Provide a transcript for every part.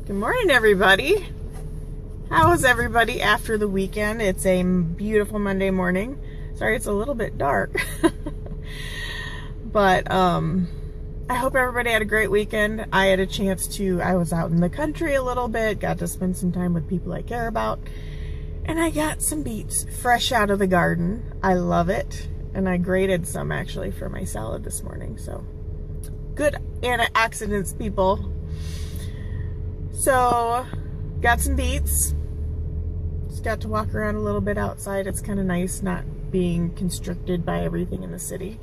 Good morning, everybody. How is everybody after the weekend? It's a beautiful Monday morning. Sorry, it's a little bit dark. But I hope everybody had a great weekend. I had a chance to, I was out in the country a little bit, got to spend some time with people I care about. And I got some beets fresh out of the garden. I love it. And I grated some actually for my salad this morning. So good antioxidants, people. So got some beets. Just got to walk around a little bit outside. It's kind of nice not being constricted by everything in the city.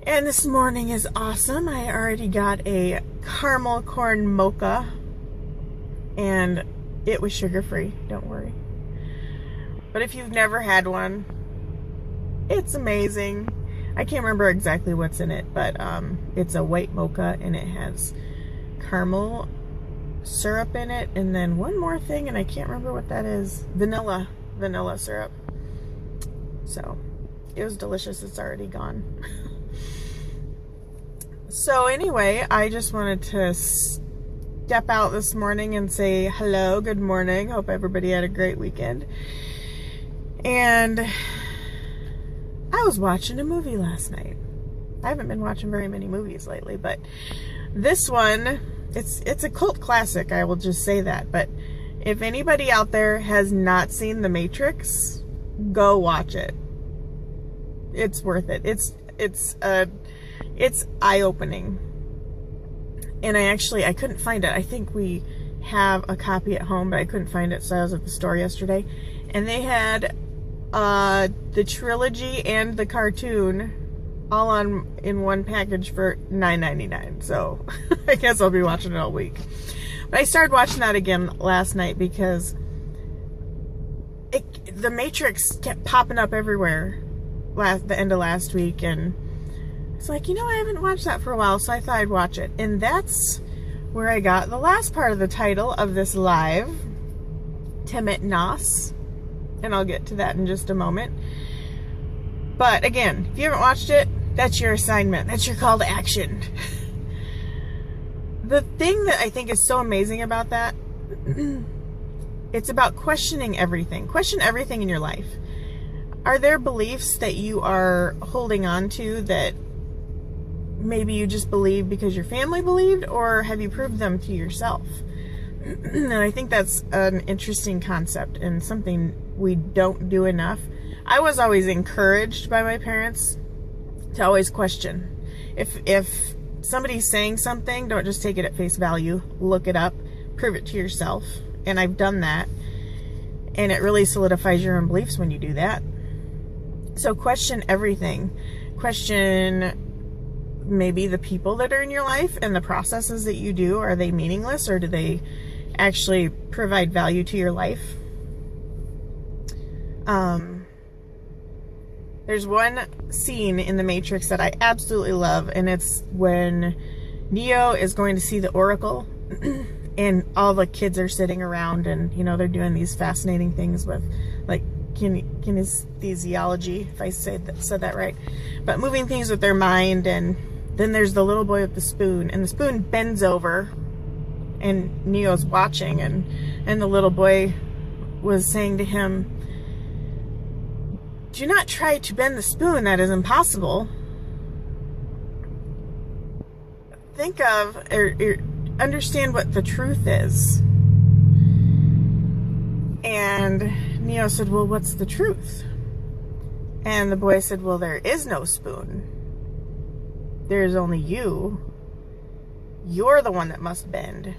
And this morning is awesome. I already got a caramel corn mocha. And it was sugar-free, don't worry. But if you've never had one, it's amazing. I can't remember exactly what's in it, but it's a white mocha and it has caramel syrup in it, and then one more thing, and I can't remember what that is. Vanilla syrup. So it was delicious. It's already gone. So anyway, I just wanted to step out this morning and say hello, good morning. Hope everybody had a great weekend. And I was watching a movie last night. I haven't been watching very many movies lately, but this one, it's a cult classic, I will just say that. But if anybody out there has not seen The Matrix, go watch it. It's worth it. It's eye-opening. And I couldn't find it. I think we have a copy at home, but I couldn't find it, so I was at the store yesterday. And they had the trilogy and the cartoon all in one package for $9.99. So I guess I'll be watching it all week. But I started watching that again last night because The Matrix kept popping up everywhere the end of last week, and it's like, I haven't watched that for a while, so I thought I'd watch it. And that's where I got the last part of the title of this live, Temet Nosce. And I'll get to that in just a moment. But again, if you haven't watched it, that's your assignment. That's your call to action. The thing that I think is so amazing about that, it's about questioning everything. Question everything in your life. Are there beliefs that you are holding on to that maybe you just believe because your family believed, or have you proved them to yourself? And I think that's an interesting concept and something we don't do enough. I was always encouraged by my parents to always question. If somebody's saying something, don't just take it at face value. Look it up. Prove it to yourself. And I've done that. And it really solidifies your own beliefs when you do that. So question everything. Question maybe the people that are in your life and the processes that you do. Are they meaningless, or do they actually provide value to your life? There's one scene in The Matrix that I absolutely love, and it's when Neo is going to see the Oracle and all the kids are sitting around, and they're doing these fascinating things with like kinesiology, if I said that right, but moving things with their mind. And then there's the little boy with the spoon, and the spoon bends over and Neo's watching, and the little boy was saying to him, "Do not try to bend the spoon, that is impossible." Think of, or understand what the truth is. And Neo said, "Well, what's the truth?" And the boy said, "Well, there is no spoon. There's only you. You're the one that must bend."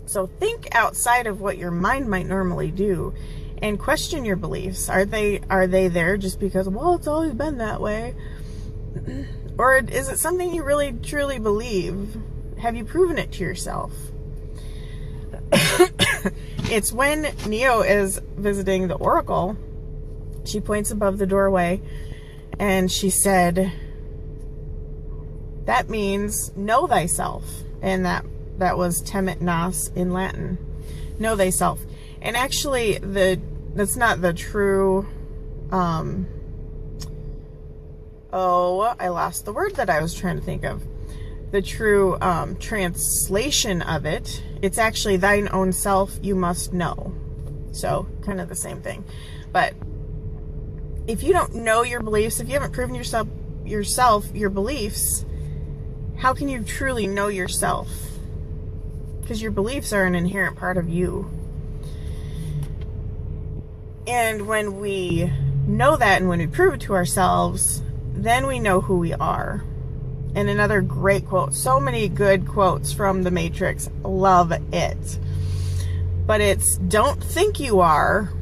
So think outside of what your mind might normally do and question your beliefs. Are they there just because, well, it's always been that way? Or is it something you really truly believe? Have you proven it to yourself? It's when Neo is visiting the Oracle, she points above the doorway and she said, "That means know thyself." And that was Temet Nosce in Latin. Know thyself. And actually that's not the true I lost the word that I was trying to think of. the true translation of it, it's actually thine own self you must know. So kind of the same thing. But if you don't know your beliefs, if you haven't proven yourself your beliefs, how can you truly know yourself? Because your beliefs are an inherent part of you. And when we know that, and when we prove it to ourselves, then we know who we are. And another great quote, so many good quotes from The Matrix, love it. But it's, don't think you are,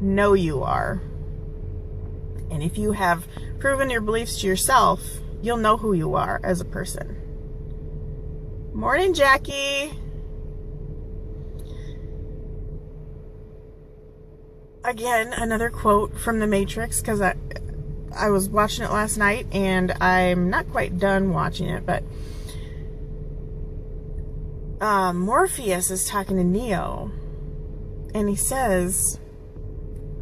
know you are. And if you have proven your beliefs to yourself, you'll know who you are as a person. Morning, Jackie. Again, another quote from The Matrix, because I was watching it last night, and I'm not quite done watching it, but Morpheus is talking to Neo, and he says,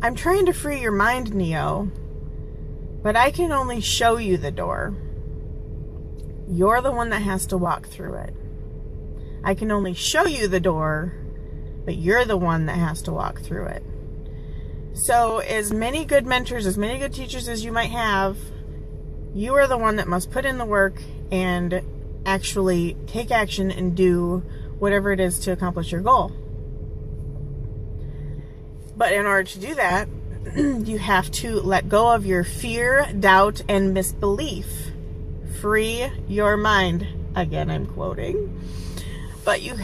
I'm trying to free your mind, Neo, but I can only show you the door. You're the one that has to walk through it. I can only show you the door, but you're the one that has to walk through it. So as many good mentors, as many good teachers as you might have, you are the one that must put in the work and actually take action and do whatever it is to accomplish your goal. But in order to do that, you have to let go of your fear, doubt, and misbelief. Free your mind. Again, I'm quoting. But you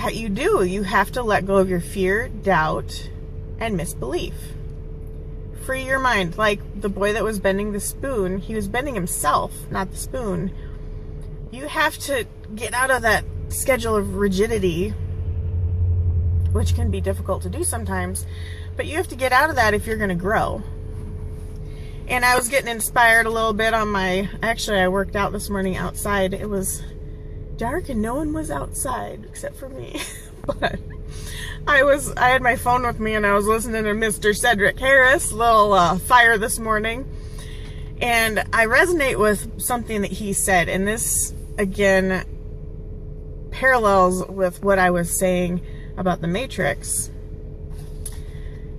have to let go of your fear, doubt, and misbelief. Free your mind. Like the boy that was bending the spoon, he was bending himself, not the spoon. You have to get out of that schedule of rigidity, which can be difficult to do sometimes, but you have to get out of that if you're going to grow. And I was getting inspired a little bit on actually I worked out this morning outside. It was dark and no one was outside except for me. But I had my phone with me and I was listening to Mr. Cedric Harris, little fire this morning. And I resonate with something that he said. And this, again, parallels with what I was saying about the Matrix.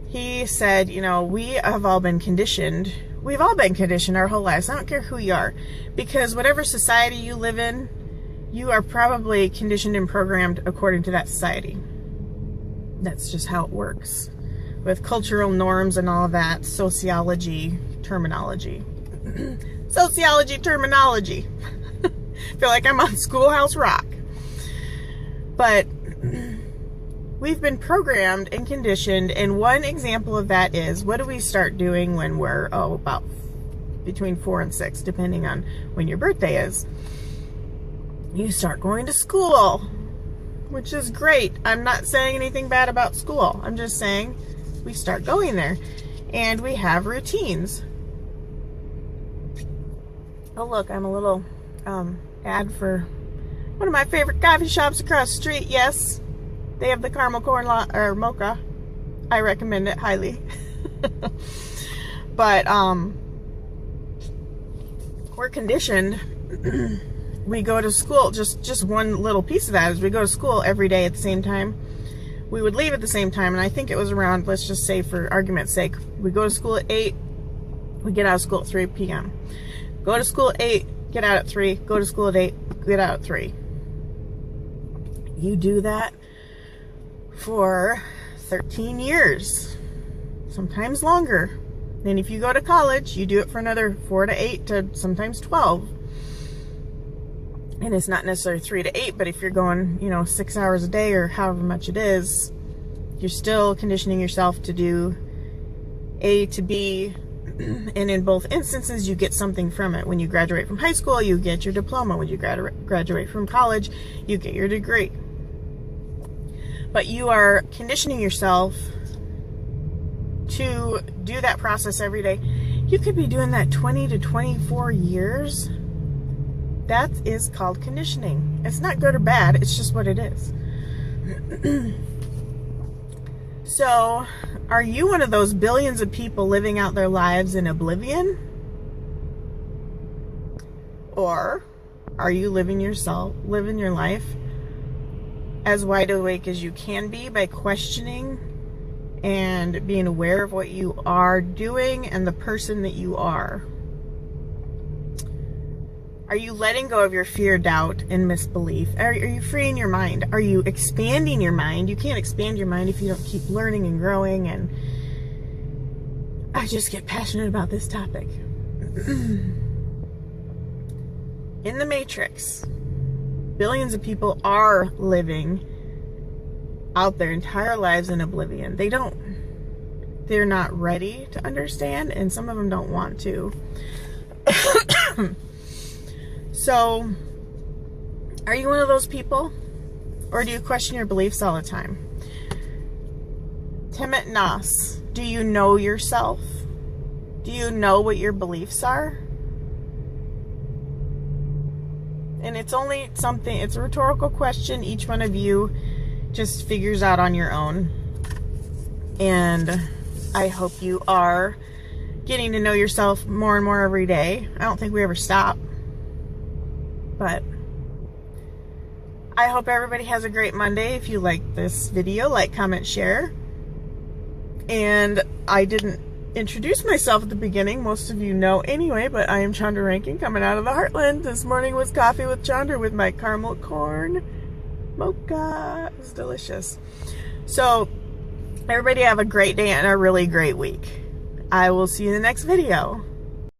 He said, you know, we have all been conditioned. We've all been conditioned our whole lives. I don't care who you are. Because whatever society you live in, you are probably conditioned and programmed according to that society. That's just how it works. With cultural norms and all of that, sociology terminology. Sociology terminology. Feel like I'm on Schoolhouse Rock. But we've been programmed and conditioned, and one example of that is, what do we start doing when we're, about between 4 and 6, depending on when your birthday is? You start going to school, which is great. I'm not saying anything bad about school. I'm just saying we start going there, and we have routines. Oh, look, I'm a little ad for one of my favorite coffee shops across the street. Yes, they have the caramel corn or mocha. I recommend it highly. But we're conditioned. We go to school. Just one little piece of that is we go to school every day at the same time. We would leave at the same time, and I think it was around, let's just say for argument's sake, we go to school at 8, we get out of school at 3 p.m. Go to school at 8, get out at 3, go to school at 8, get out at 3. You do that for 13 years, sometimes longer. Then if you go to college, you do it for another 4 to 8 to sometimes 12. And it's not necessarily 3 to 8, but if you're going, 6 hours a day or however much it is, you're still conditioning yourself to do A to B. And in both instances, you get something from it. When you graduate from high school, you get your diploma. When you graduate from college, you get your degree. But you are conditioning yourself to do that process every day. You could be doing that 20 to 24 years. That is called conditioning. It's not good or bad. It's just what it is. So, are you one of those billions of people living out their lives in oblivion? Or Are you living your life as wide awake as you can be by questioning and being aware of what you are doing and the person that you are? Are you letting go of your fear, doubt, and misbelief? Are you freeing your mind? Are you expanding your mind? You can't expand your mind if you don't keep learning and growing. And I just get passionate about this topic. In the Matrix, billions of people are living out their entire lives in oblivion. They're not ready to understand, and some of them don't want to. So, are you one of those people? Or do you question your beliefs all the time? Temet Nosce, do you know yourself? Do you know what your beliefs are? And it's a rhetorical question. Each one of you just figures out on your own. And I hope you are getting to know yourself more and more every day. I don't think we ever stop. But I hope everybody has a great Monday. If you like this video, like, comment, share. And I didn't introduce myself at the beginning. Most of you know anyway, but I am Chondra Rankin, coming out of the heartland. This morning was coffee with Chondra with my caramel corn mocha. It was delicious. So everybody have a great day and a really great week. I will see you in the next video.